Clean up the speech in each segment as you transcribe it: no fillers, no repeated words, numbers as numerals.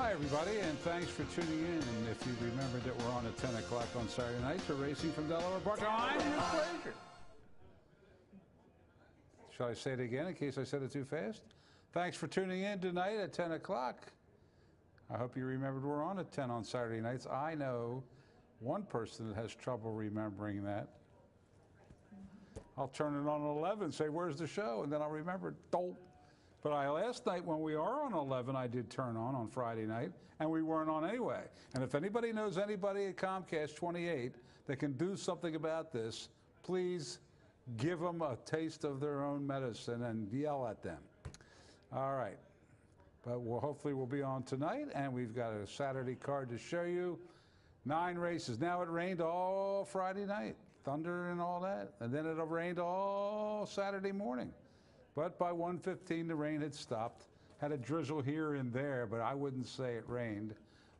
Hi, everybody, and thanks for tuning in. And if you remember that we're on at 10 o'clock on Saturday nights, we're racing from Delaware Park. I'm your pleasure. Shall I say it again in case I said it too fast? Thanks for tuning in tonight at 10 o'clock. I hope you remembered we're on at 10 on Saturday nights. I know one person that has trouble remembering that. I'll turn it on at 11 and say, where's the show? And then I'll remember, don't. But last night when we are on 11, I did turn on Friday night, and we weren't on anyway. And if anybody knows anybody at Comcast 28 that can do something about this, please give them a taste of their own medicine and yell at them. All right. But hopefully we'll be on tonight, and we've got a Saturday card to show you. 9 races. Now it rained all Friday night, thunder and all that, and then it rained all Saturday morning. But by 1:15, the rain had stopped. Had a drizzle here and there, but I wouldn't say it rained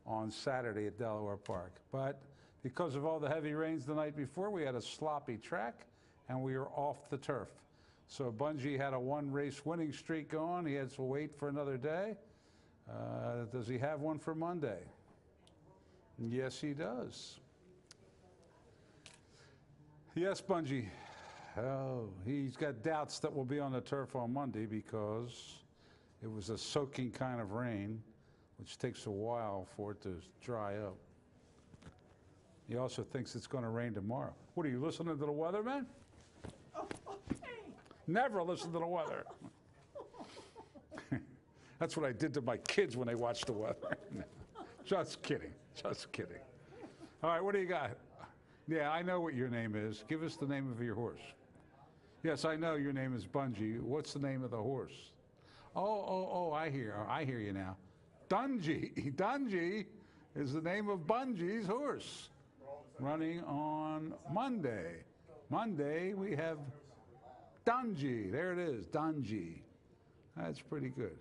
on Saturday at Delaware Park. But because of all the heavy rains the night before, we had a sloppy track, and we were off the turf. So Bungie had a 1-race winning streak going. He had to wait for another day. Does he have one for Monday? Yes, he does. Yes, Bungie. Oh, he's got doubts that we'll be on the turf on Monday because it was a soaking kind of rain, which takes a while for it to dry up. He also thinks it's going to rain tomorrow. What, are you listening to the weather, man? Never listen to the weather. That's what I did to my kids when they watched the weather. Just kidding. Just kidding. All right, what do you got? Yeah, I know what your name is. Give us the name of your horse. Yes, I know your name is Bungie. What's the name of the horse? Oh, I hear you now. Dungy. Dungy is the name of Bungie's horse. Running on Monday. Monday, we have Dungy. There it is, Dungy. That's pretty good.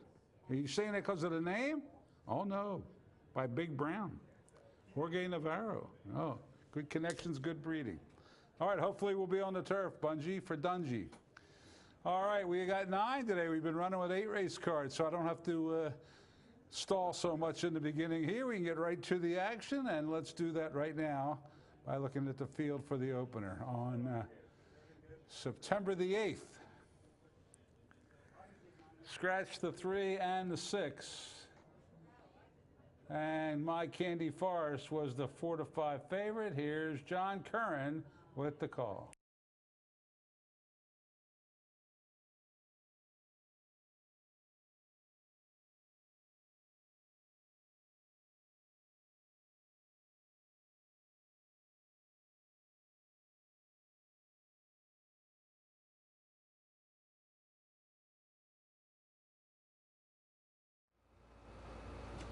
Are you saying that because of the name? Oh, no. By Big Brown. Jorge Navarro. Oh, good connections, good breeding. All right, hopefully we'll be on the turf, Bungie, for Dungy. All right, we got 9 today. We've been running with 8 race cards, so I don't have to stall so much in the beginning here. We can get right to the action, and let's do that right now by looking at the field for the opener on September the 8th. Scratch the 3 and the 6. And My Candy Forest was the 4-5 favorite. Here's John Curran with the call.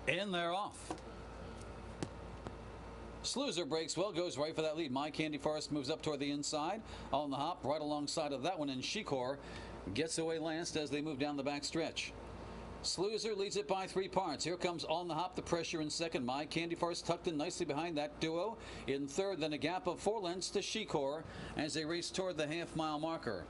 And they're off. Sluicer breaks well, goes right for that lead. My Candy Forest moves up toward the inside. On the hop, right alongside of that one, and Shikor gets away last as they move down the back stretch. Sluicer leads it by 3 parts. Here comes On the Hop, the pressure in second. My Candy Forest tucked in nicely behind that duo. In third, then a gap of 4 lengths to Shikor as they race toward the half-mile marker.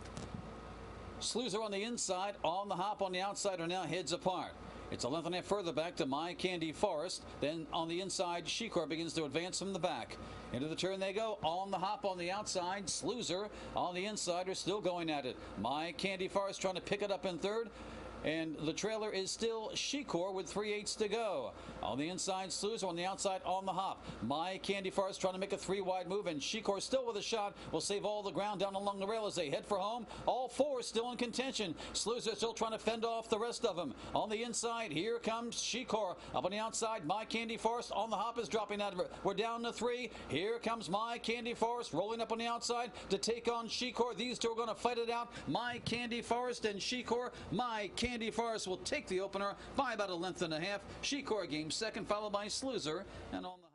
Sluicer on the inside, On the Hop on the outside are now heads apart. It's a length and a half further back to My Candy Forest. Then on the inside, Shikor begins to advance from the back. Into the turn they go. On the hop on the outside. Sluicer on the inside are still going at it. My Candy Forest trying to pick it up in third. And the trailer is still Shikor with 3/8 to go. On the inside, Sluicer. On the outside, On the Hop. My Candy Forest trying to make a 3-wide move, and Shikor still with a shot. Will save all the ground down along the rail as they head for home. All 4 still in contention. Sluicer still trying to fend off the rest of them. On the inside, here comes Shikor. Up on the outside, My Candy Forest. On the Hop is dropping out of it. We're down to 3. Here comes My Candy Forest rolling up on the outside to take on Shikor. These two are going to fight it out. My Candy Forest and Shikor. My Candy Forest will take the opener by about a length and a half. Shikor gains second, followed by Sluicer and On the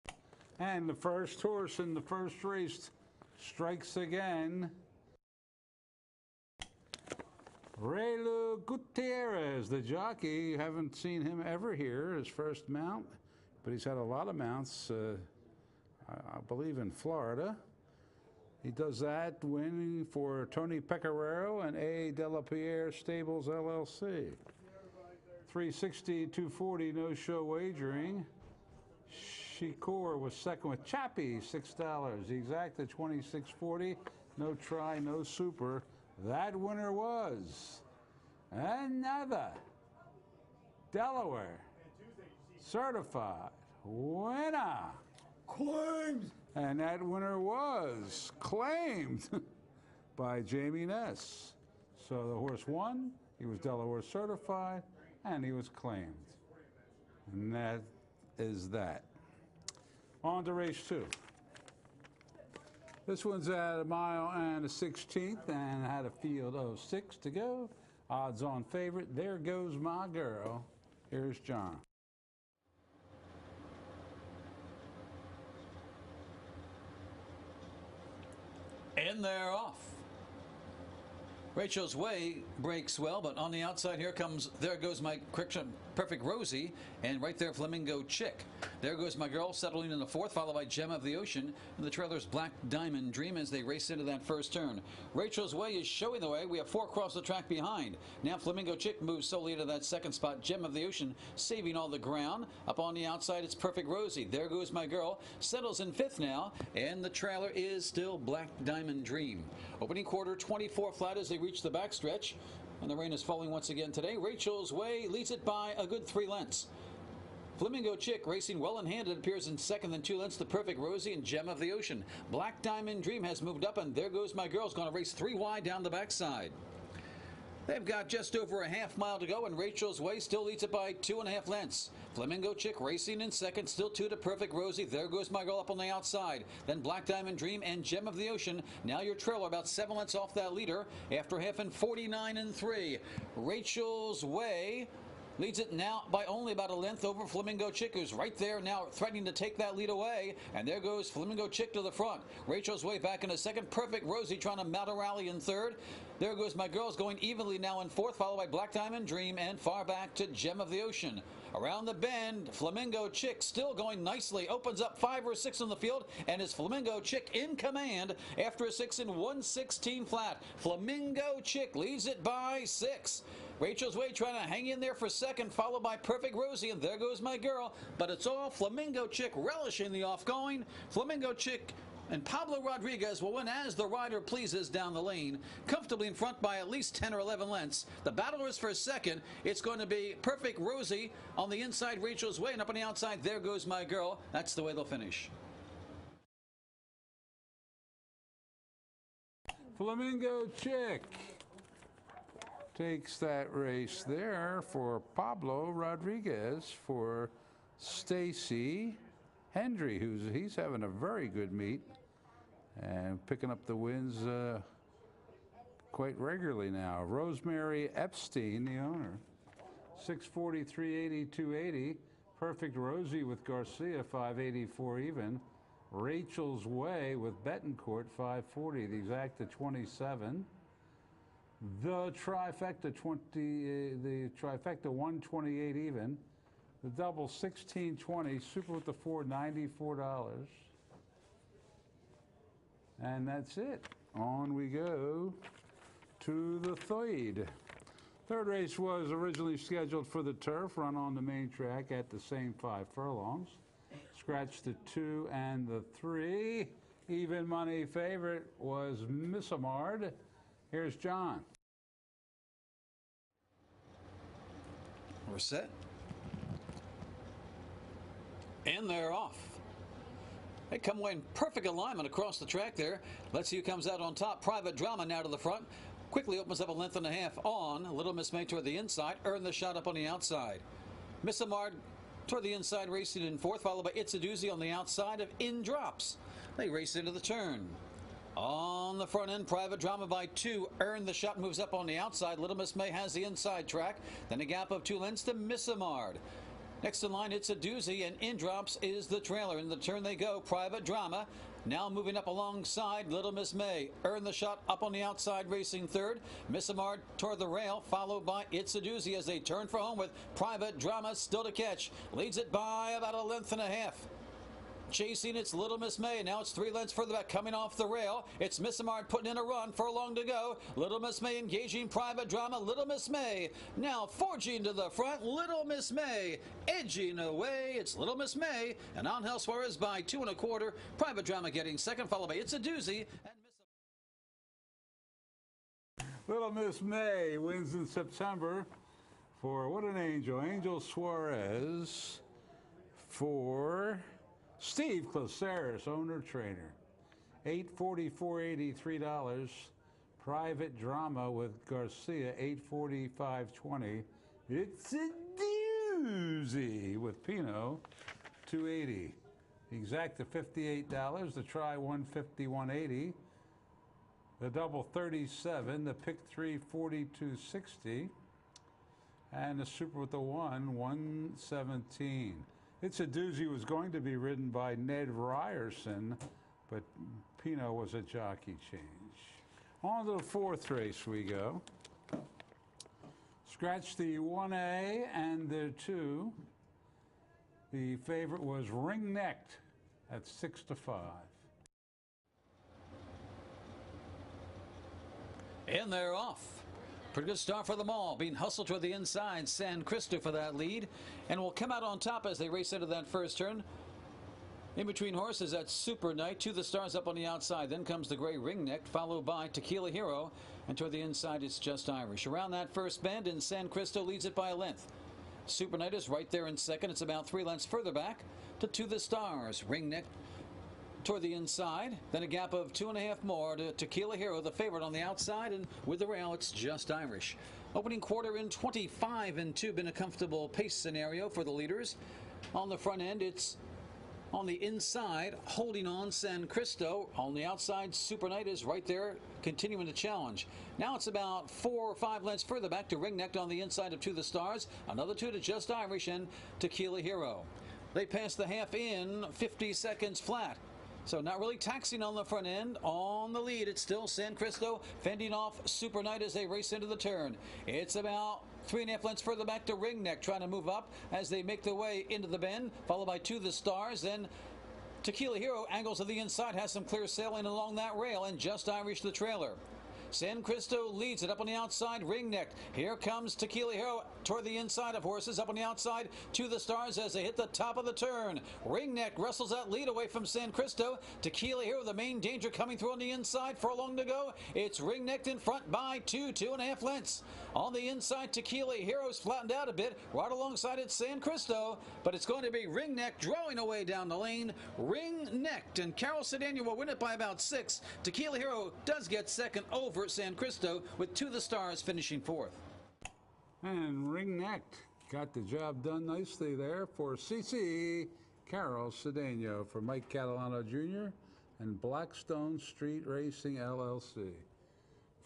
Hop. And the first horse in the first race strikes again. Reylu Gutierrez, the jockey. Haven't seen him ever here, his first mount, but he's had a lot of mounts, I believe in Florida. He does that winning for Tony Pecoraro and A. Della Pierre Stables, LLC. 360, 240, no show wagering. Shikor was second with Chappie, $6. The exacta 26.40, no try, no super. That winner was another Delaware certified winner. Claimed. And that winner was claimed by Jamie Ness. So the horse won, he was Delaware certified, and he was claimed. And that is that. On to race 2. This one's at a mile and a 16th and had a field of 6 to go. Odds on favorite. There goes my girl. Here's John. And they're off. Rachel's Way breaks well, but on the outside here comes, there goes my Perfect Rosie, and right there Flamingo Chick. There goes my girl, settling in the 4th, followed by Gem of the Ocean, and the trailer's Black Diamond Dream as they race into that first turn. Rachel's Way is showing the way. We have 4 across the track behind. Now Flamingo Chick moves solely into that 2nd spot. Gem of the Ocean saving all the ground. Up on the outside, it's Perfect Rosie. There goes my girl, settles in 5th now, and the trailer is still Black Diamond Dream. Opening quarter, 24 flat as they reach the backstretch, and the rain is falling once again today. Rachel's Way leads it by a good 3 lengths. Flamingo Chick racing well in hand. It appears in 2nd and 2 lengths to Perfect Rosie and Gem of the Ocean. Black Diamond Dream has moved up, and there goes my girl's going to race 3 wide down the backside. They've got just over a half mile to go, and Rachel's Way still leads it by 2.5 lengths. Flamingo Chick racing in 2nd, still 2 to Perfect Rosie. There goes my girl up on the outside. Then Black Diamond Dream and Gem of the Ocean. Now your trailer about 7 lengths off that leader after half and 49 and 3. Rachel's Way leads it now by only about a length over Flamingo Chick, who's right there now threatening to take that lead away. And there goes Flamingo Chick to the front. Rachel's Way back in a 2nd. Perfect Rosie trying to mount a rally in 3rd. There goes my girls going evenly now in 4th, followed by Black Diamond Dream, and far back to Gem of the Ocean. Around the bend, Flamingo Chick still going nicely. Opens up 5 or 6 on the field, and is Flamingo Chick in command after a 6 and 116 flat. Flamingo Chick leads it by 6. Rachel's Way trying to hang in there for 2nd, followed by Perfect Rosie, and there goes my girl. But it's all Flamingo Chick relishing the off-going. Flamingo Chick and Pablo Rodriguez will win as the rider pleases down the lane, comfortably in front by at least 10 or 11 lengths. The battle is for 2nd. It's going to be Perfect Rosie on the inside, Rachel's Way, and up on the outside, there goes my girl. That's the way they'll finish. Flamingo Chick takes that race there for Pablo Rodriguez for Stacy Hendry, he's having a very good meet and picking up the wins quite regularly now. Rosemary Epstein, the owner, 640, 380, 280. Perfect Rosie with Garcia, 584 even. Rachel's Way with Betancourt, 540. The exacta 27. The trifecta 128 even. The double 1620, super with the 4, $94. And that's it. On we go to the third. Third race was originally scheduled for the turf, run on the main track at the same 5 furlongs. Scratch the 2 and the 3. Even money favorite was Missamard. Here's John. We're set. And they're off. They come away in perfect alignment across the track there. Let's see who comes out on top. Private Drama now to the front. Quickly opens up a length and a half on. Little Miss May toward the inside. Earned the shot up on the outside. Miss Amard toward the inside, racing in 4th, followed by It's a Doozy on the outside of In Drops. They race into the turn. On the front end, Private Drama by 2. Earned the shot, moves up on the outside. Little Miss May has the inside track. Then a gap of 2 lengths to Miss Amard. Next in line, It's a Doozy, and In Drops is the trailer. In the turn they go. Private Drama now moving up alongside Little Miss May. Earned the shot up on the outside, racing 3rd. Miss Amard toward the rail, followed by It's a Doozy as they turn for home with Private Drama still to catch. Leads it by about a length and a half. Chasing, it's Little Miss May. Now it's 3 lengths further back, coming off the rail. It's Missamart putting in a run, furlong to go. Little Miss May engaging Private Drama. Little Miss May now forging to the front. Little Miss May edging away. It's Little Miss May and Angel Suarez by 2 1/4. Private Drama getting second, followed by It's a Doozy. And Little Miss May wins in September for What an Angel. Angel Suarez for Steve Closeris, owner-trainer. $844.83. Private Drama with Garcia, $845.20. It's a Doozy with Pino, $280. The Exacta, $58. The Try, $151.80. The Double, $37. The Pick 3, $42.60. And the Super with the 1, $117. It's a Doozy was going to be ridden by Ned Ryerson, but Pino was a jockey change. On to the 4th race we go. Scratch the 1A and the 2. The favorite was Ring Necked at 6-5. And they're off. Pretty good start for them all. Being hustled toward the inside. San Cristo for that lead. And will come out on top as they race into that first turn. In between horses, that's Super Knight. To the Stars up on the outside. Then comes the gray Ringneck, followed by Tequila Hero. And toward the inside, it's Just Irish. Around that first bend, and San Cristo leads it by a length. Super Knight is right there in second. It's about 3 lengths further back to the Stars. Ringneck toward the inside, then a gap of 2.5 more to Tequila Hero, the favorite on the outside, and with the rail, it's Just Irish. Opening quarter in 25-2, been a comfortable pace scenario for the leaders. On the front end, it's on the inside, holding on San Cristo. On the outside, Super Knight is right there, continuing to challenge. Now it's about 4 or 5 lengths further back to Ringneck on the inside of To the Stars. Another 2 to Just Irish and Tequila Hero. They pass the half in 50 seconds flat. So not really taxing on the front end. On the lead, it's still San Cristo fending off Super Knight as they race into the turn. It's about 3.5 lengths further back to Ringneck, trying to move up as they make their way into the bend, followed by To the Stars. Then Tequila Hero angles to the inside, has some clear sailing along that rail, and Just Irish the trailer. San Cristo leads it up on the outside, Ringneck. Here comes Tequila Hero toward the inside of horses, up on the outside To the Stars as they hit the top of the turn. Ringneck wrestles that lead away from San Cristo. Tequila Hero, the main danger, coming through on the inside. Furlong to go. It's Ringneck in front by 2.5 lengths. On the inside, Tequila Hero's flattened out a bit. Right alongside it, San Cristo. But it's going to be Ringneck drawing away down the lane. Ringneck, and Carol Cedeno will win it by about 6. Tequila Hero does get second over San Cristo, with To the Stars finishing 4th. And Ringneck got the job done nicely there for CC Carol Cedeno for Mike Catalano Jr. and Blackstone Street Racing LLC.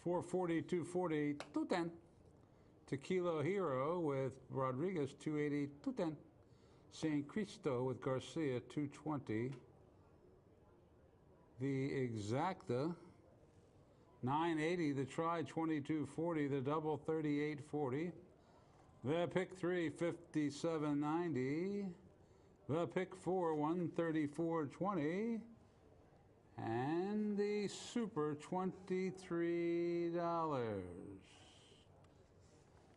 440, 240, 210. Tequila Hero with Rodriguez, 280, 210. San Cristo with Garcia, 220. The Exacta, 980. The Try, 2240. The Double, 3840. The Pick 3, 5790. The Pick 4, 134.20. And the Super, $23.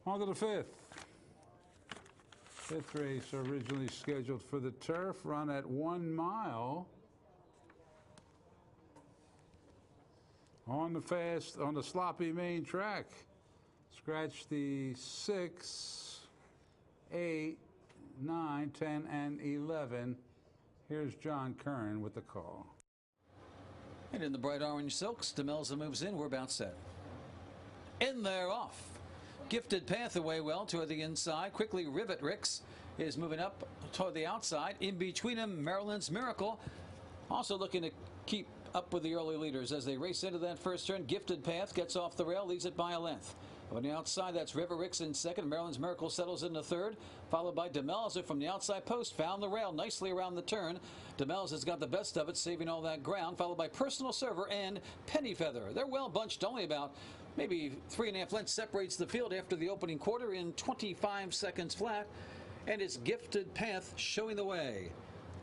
On to the 5th. 5th race, originally scheduled for the turf, run at 1 mile. On the sloppy main track. Scratch the 6, 8, 9, 10, and 11. Here's John Curran with the call. And in the bright orange silks, Demelza moves in. We're about set. In there, off. Gifted Path away well toward the inside. Quickly, Rivet Ricks is moving up toward the outside. In between them, Maryland's Miracle. Also looking to keep up with the early leaders as they race into that first turn. Gifted Path gets off the rail, leads it by a length. On the outside, that's River Ricks in second. Maryland's Miracle settles in the third, followed by Demelza from the outside post. Found the rail nicely around the turn. Demelza's got the best of it, saving all that ground, followed by Personal Server and Penny Feather. They're well bunched, only about maybe 3.5 lengths separates the field after the opening quarter in 25 seconds flat. And it's Gifted Path showing the way.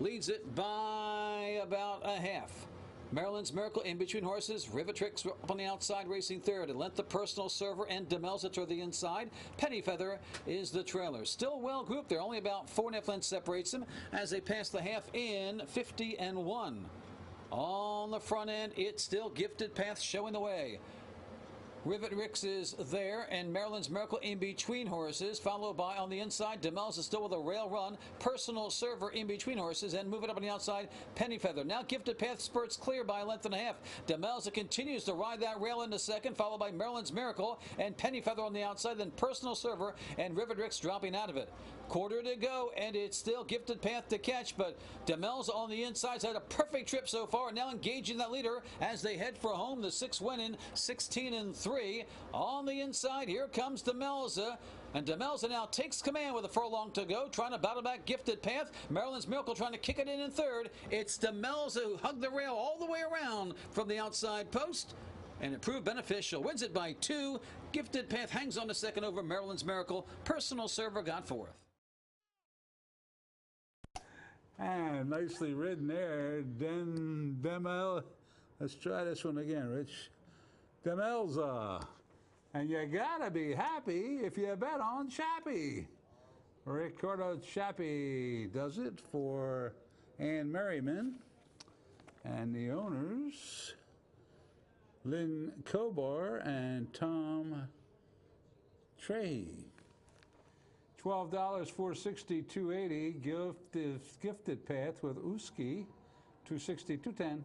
leads it by about a half. Maryland's Miracle in between horses. Rivetrix up on the outside racing third. A length of Personal Server and Demelza toward the inside. Penny Feather is the trailer. Still well grouped. They're only about 4.5 lengths separates them as they pass the half in 50-1. On the front end, it's still Gifted Path showing the way. Rivetrix is there, and Maryland's Miracle in between horses, followed by on the inside, Demelza still with a rail run, Personal Server in between horses, and moving up on the outside, Penny Feather. Now Gifted Path spurts clear by a length and a half. Demelza continues to ride that rail into second, followed by Maryland's Miracle and Penny Feather on the outside, then Personal Server and Rivetrix dropping out of it. Quarter to go, and it's still Gifted Path to catch, but Demelza on the inside's had a perfect trip so far, now engaging that leader as they head for home. The 6 winning 16-3. On the inside, here comes Demelza, and Demelza now takes command with a furlong to go, trying to battle back Gifted Path. Maryland's Miracle trying to kick it in third. It's Demelza who hugged the rail all the way around from the outside post, and it proved beneficial. Wins it by 2. Gifted Path hangs on to second over Maryland's Miracle. Personal Server got fourth. And nicely ridden there. Let's try this one again, Rich. Demelza. And you gotta be happy if you bet on Chappie. Ricardo Chappie does it for Ann Merriman. And the owners, Lynn Kobar and Tom Trey. $12, $460, $280. Gifted Path with Uski, $260, $210.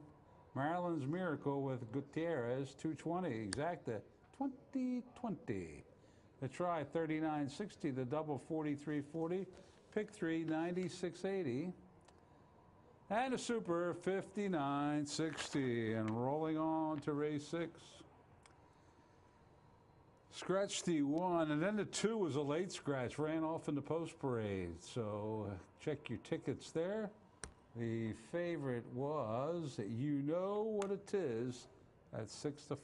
Maryland's Miracle with Gutierrez, $220. Exacta, $20. The try, $39.60. The double, $43.40. Pick 3, $96.80. And a super, $59.60. And rolling on to race 6. Scratch the 1, and then the 2 was a late scratch, ran off in the post parade. So check your tickets there. The favorite was, you know what it is, at 6-5.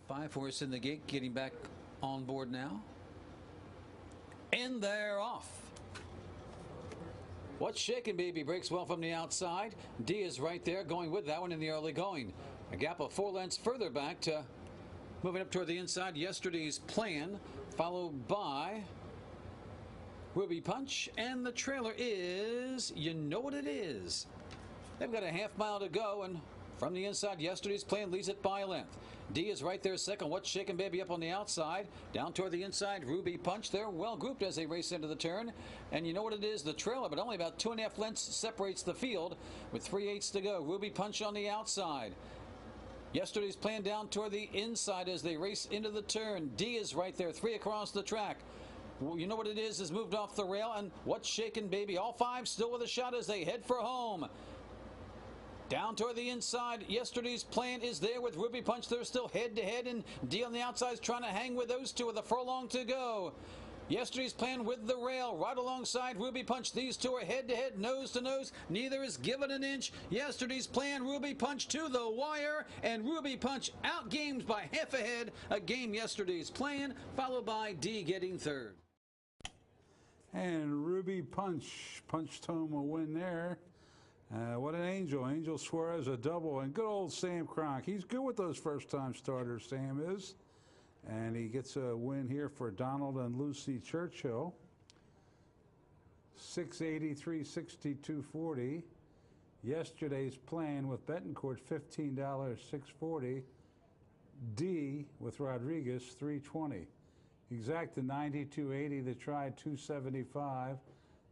5 horse in the gate, getting back on board now. And they're off. What's Shaking Baby breaks well from the outside. D is right there, going with that one in the early going. A gap of 4 lengths further back to moving up toward the inside. Yesterday's Plan, followed by Ruby Punch, and the trailer is, you know what it is. They've got a half mile to go, and from the inside, Yesterday's Plan leads it by a length. D is right there second. What's Shaking Baby up on the outside. Down toward the inside, Ruby Punch. They're well grouped as they race into the turn. And you know what it is, the trailer, but only about 2.5 lengths separates the field with 3/8 to go. Ruby Punch on the outside. Yesterday's Plan down toward the inside as they race into the turn. D is right there, 3 across the track. You know what it is moved off the rail, and What's Shaking Baby. All 5 still with a shot as they head for home. Down toward the inside, Yesterday's Plan is there with Ruby Punch. They're still head-to-head, and D on the outside is trying to hang with those two with a furlong to go. Yesterday's Plan with the rail right alongside Ruby Punch. These two are head-to-head, nose-to-nose. Neither is given an inch. Yesterday's Plan, Ruby Punch to the wire, and Ruby Punch outgamed by half a head. A game Yesterday's Plan, followed by D getting third. And Ruby Punch punched home a win there. What an angel. Angel Suarez a double. And good old Sam Cronk. He's good with those first-time starters, Sam is. And he gets a win here for Donald and Lucy Churchill. 683, 62.40. Yesterday's Plan with Betancourt, $15, 640. D with Rodriguez, 320. Exacta 92.80. The try 275.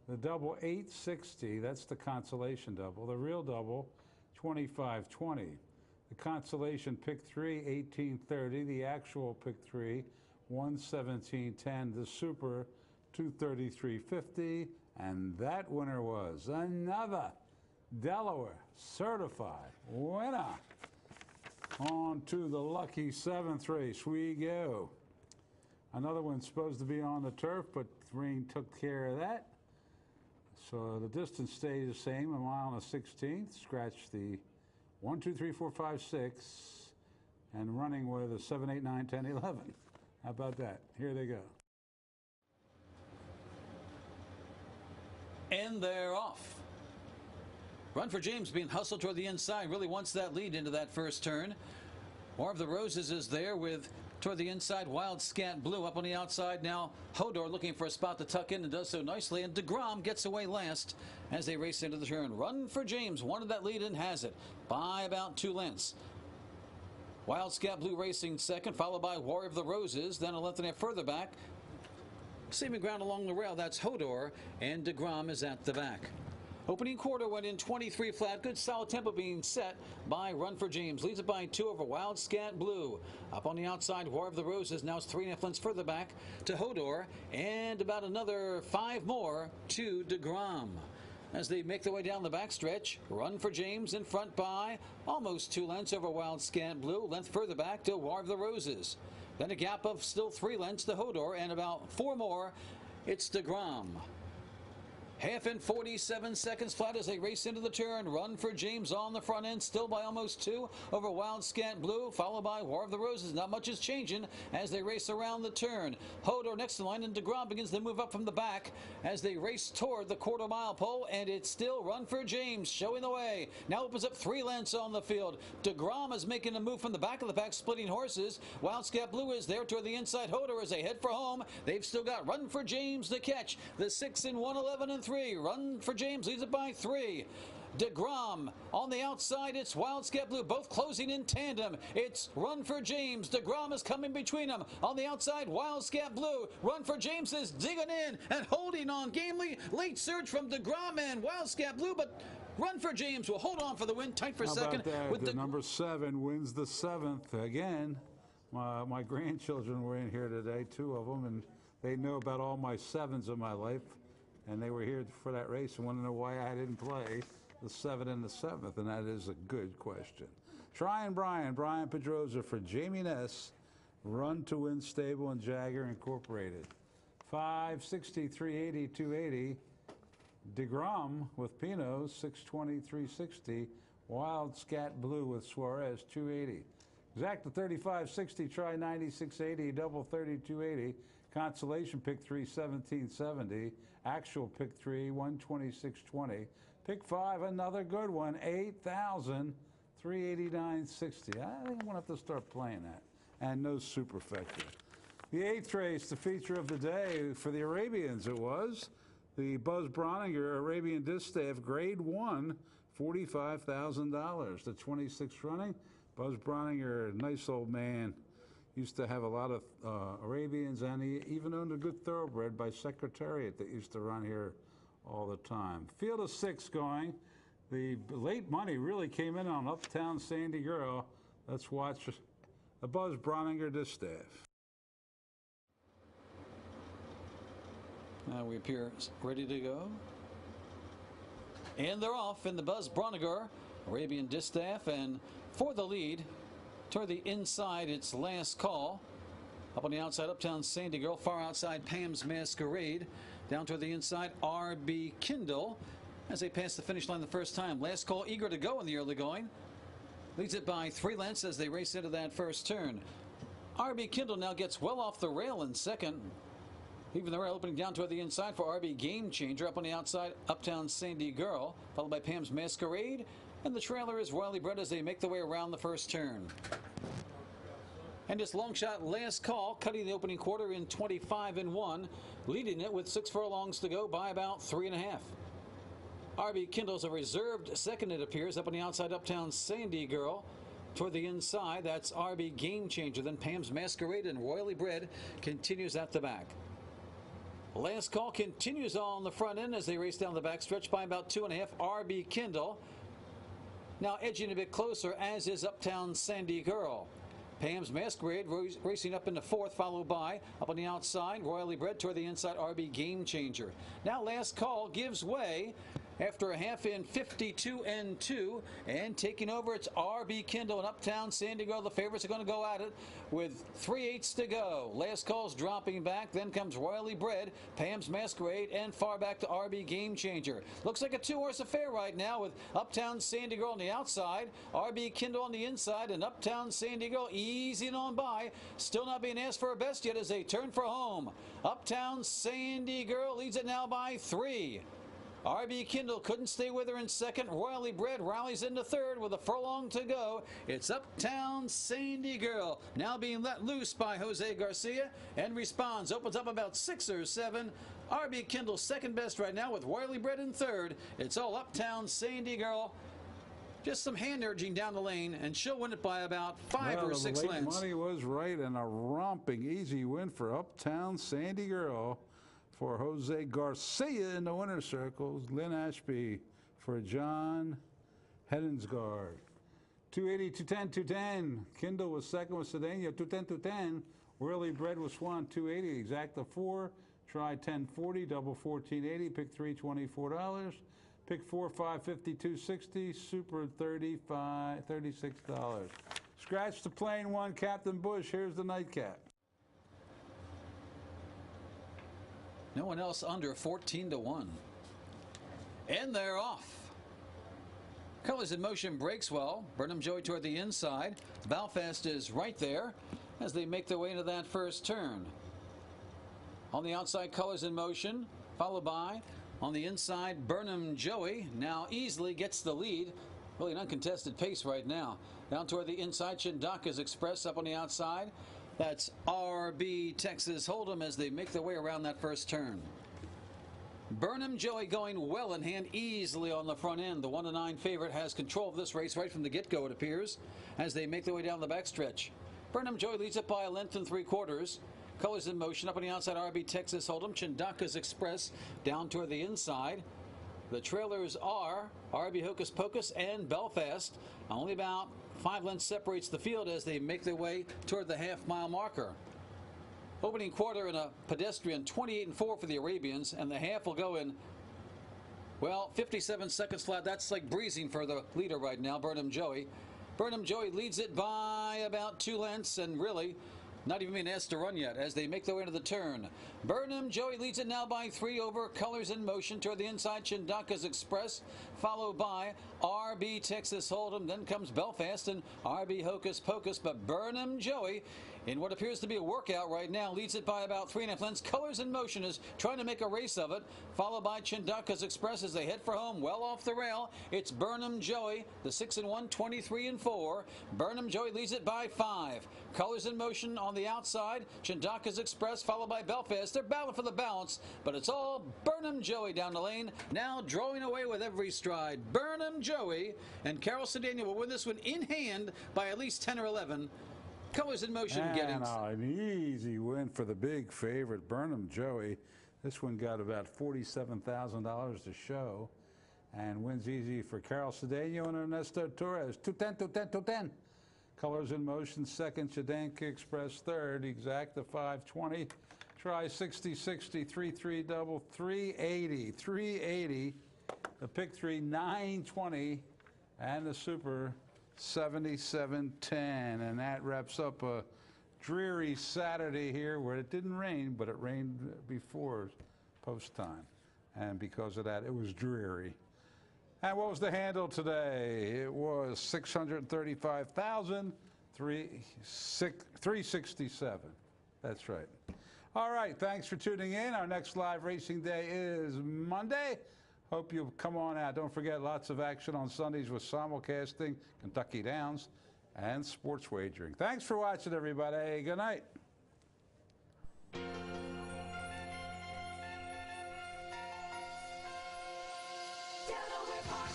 The double 860. That's the consolation double. The real double 25.20. The consolation pick 3 18.30. The actual pick 3 117.10. The super 233.50. And that winner was another Delaware certified winner. On to the lucky 7th race we go. Another one supposed to be on the turf, but rain took care of that. So the distance stays the same, a mile and a 16th. Scratch the 1, 2, 3, 4, 5, 6, and running with a 7, 8, 9, 10, 11. How about that? Here they go. And they're off. Run for James being hustled toward the inside. Really wants that lead into that first turn. War of the Roses is there with toward the inside. Wild Scat Blue up on the outside now. Hodor looking for a spot to tuck in and does so nicely. And DeGrom gets away last as they race into the turn. Run for James wanted that lead and has it by about 2 lengths. Wild Scat Blue racing second, followed by War of the Roses. Then a length and a half further back. Seeming ground along the rail, that's Hodor, and DeGrom is at the back. Opening quarter went in 23 flat. Good solid tempo being set by Run for James. Leads it by 2 over Wild Scat Blue. Up on the outside, War of the Roses. Now it's 3.5 lengths further back to Hodor. And about another 5 more to DeGrom. As they make their way down the backstretch, Run for James in front by almost 2 lengths over Wild Scat Blue. Length further back to War of the Roses. Then a gap of still 3 lengths to Hodor, and about 4 more, it's DeGrom. Half in 47 seconds flat as they race into the turn. Run for James on the front end, still by almost 2 over Wild Scat Blue, followed by War of the Roses. Not much is changing as they race around the turn. Hodor next in line, and DeGrom begins to move up from the back as they race toward the quarter-mile pole, and it's still Run for James showing the way. Now opens up 3 lengths on the field. DeGrom is making a move from the back of the pack, splitting horses. Wild Scat Blue is there toward the inside. Hodor as they head for home. They've still got Run for James to catch. The 6 in 111 and 3. Run for James leads it by 3. DeGrom on the outside. It's Wild Scat Blue, both closing in tandem. It's Run for James. DeGrom is coming between them. On the outside, Wild Scat Blue. Run for James is digging in and holding on gamely. Late surge from DeGrom and Wild Scat Blue, but Run for James will hold on for the win. Tight for second. With the number 7 wins the 7th again. My grandchildren were in here today, 2 of them, and they know about all my 7s of my life. And they were here for that race and want to know why I didn't play the 7 and the 7th, and that is a good question. Brian Pedroza for Jamie Ness, Run to Win Stable and Jagger Incorporated. 560, 380, 280. DeGrom with Pino, 620, 360. Wild Scat Blue with Suarez, 280. Exacta 3560, try 9680, double 3280. Consolation pick 3, 1770. Actual pick 3, 126.20. Pick 5, another good one, 8,000, 389.60. I think I'm gonna have to start playing that. And no superfecta. The 8th race, the feature of the day for the Arabians, it was the Buzz Browninger Arabian Distaff Grade 1, $45,000. The 26th running, Buzz Browninger, nice old man. Used to have a lot of Arabians, and he even owned a good thoroughbred by Secretariat that used to run here all the time. Field of 6 going. The late money really came in on Uptown Sandy Girl. Let's watch the Buzz Browninger Distaff. Now we appear ready to go. And they're off in the Buzz Browninger Arabian Distaff, and for the lead, toward the inside, it's Last Call. Up on the outside, Uptown Sandy Girl. Far outside, Pam's Masquerade. Down toward the inside, R.B. Kindle. As they pass the finish line the first time. Last Call eager to go in the early going. Leads it by 3 lengths as they race into that first turn. R.B. Kindle now gets well off the rail in second. Even the rail opening down toward the inside for R.B. Game Changer. Up on the outside, Uptown Sandy Girl. Followed by Pam's Masquerade. And the trailer is Royally Bred as they make their way around the first turn. And this long shot Last Call, cutting the opening quarter in 25 and 1, leading it with 6 furlongs to go by about 3.5. R.B. Kindle's a reserved second, it appears, up on the outside, Uptown Sandy Girl. Toward the inside, that's R.B. Game Changer. Then Pam's Masquerade and Royally Bred continues at the back. Last Call continues on the front end as they race down the back stretch by about 2.5. R.B. Kindle now edging a bit closer, as is Uptown Sandy Girl. Pam's Masquerade racing up into 4th, followed by, up on the outside, Royally Bred toward the inside, R.B. Game Changer. Now Last Call gives way after a half in 52 and 2, and taking over, it's R.B. Kindle and Uptown Sandy Girl. The favorites are going to go at it with 3/8 to go. Last Call's dropping back, then comes Royally Bred, Pam's Masquerade, and far back to R.B. Game Changer. Looks like a 2-horse affair right now with Uptown Sandy Girl on the outside, R.B. Kindle on the inside, and Uptown Sandy Girl easing on by. Still not being asked for a best yet as they turn for home. Uptown Sandy Girl leads it now by 3. RB Kindle couldn't stay with her in second. Royally Bred rallies into third with a furlong to go. It's Uptown Sandy Girl now being let loose by Jose Garcia and responds. Opens up about 6 or 7. RB Kindle second best right now with Royally Bred in third. It's all Uptown Sandy Girl. Just some hand urging down the lane, and she'll win it by about 5 or 6 the late lengths. money was right, and a romping easy win for Uptown Sandy Girl for Jose Garcia in the winner's circles. Lynn Ashby for John Hedensgaard. 280, 210, 210. Kindle was second with Cedeno. 210, 210. Whirly Bread was Swan. 280. Exacta 4. Try 1040. Double 1480. Pick 3, $24. Pick 4, $550, $260. Super $36. Scratch the plain one, Captain Bush. Here's the nightcap. No one else under 14 to 1. And they're off. Colors in Motion breaks well. Burnham Joey toward the inside. Belfast is right there as they make their way into that first turn. On the outside, Colors in Motion, followed by on the inside, Burnham Joey now easily gets the lead. Really an uncontested pace right now. Down toward the inside, Chindaka's Express up on the outside. That's RB Texas Hold'em as they make their way around that first turn. Burnham Joey going well in hand easily on the front end. The 1-9 favorite has control of this race right from the get-go, it appears, as they make their way down the backstretch. Burnham Joey leads it by 1 3/4 lengths. Colors in Motion up on the outside, RB Texas Hold'em. Chindaka's Express down toward the inside. The trailers are RB Hocus Pocus and Belfast. Only about 5 lengths separates the field as they make their way toward the half-mile marker. Opening quarter in a pedestrian 28 4 for the Arabians, and the half will go in, well, 57 seconds flat. That's like breezing for the leader right now, Burnham Joey. Burnham Joey leads it by about 2 lengths, and really not even being asked to run yet as they make their way into the turn. Burnham Joey leads it now by 3 over Colors in Motion toward the inside. Chindaka's Express, followed by RB Texas Hold'em. Then comes Belfast and RB Hocus Pocus. But Burnham Joey, in what appears to be a workout right now, leads it by about 3.5 lengths. Colors in Motion is trying to make a race of it, followed by Chindaka's Express as they head for home, well off the rail. It's Burnham Joey, the 6-1, 23 4. Burnham Joey leads it by 5. Colors in Motion on the outside. Chindaka's Express, followed by Belfast. They're battling for the balance, but it's all Burnham Joey down the lane, now drawing away with every stride. Burnham Joey and Carol Cedeno will win this one in hand by at least 10 or 11. Colors in Motion getting an easy win for the big favorite, Burnham Joey. This one got about $47,000 to show, and wins easy for Carol Cedeno and Ernesto Torres. 210, 210, 210. Colors in Motion second, Chindaka Express third, Exacta 520. Try 60, 60, 3-3 double, 380, 380. The pick 3, 920, and the super 7710. And that wraps up a dreary Saturday here where it didn't rain, but it rained before post time. And because of that, it was dreary. And what was the handle today? It was 635,367. That's right. All right, thanks for tuning in. Our next live racing day is Monday. Hope you'll come on out. Don't forget, lots of action on Sundays with simulcasting, Kentucky Downs, and sports wagering. Thanks for watching, everybody. Good night. Delaware Park.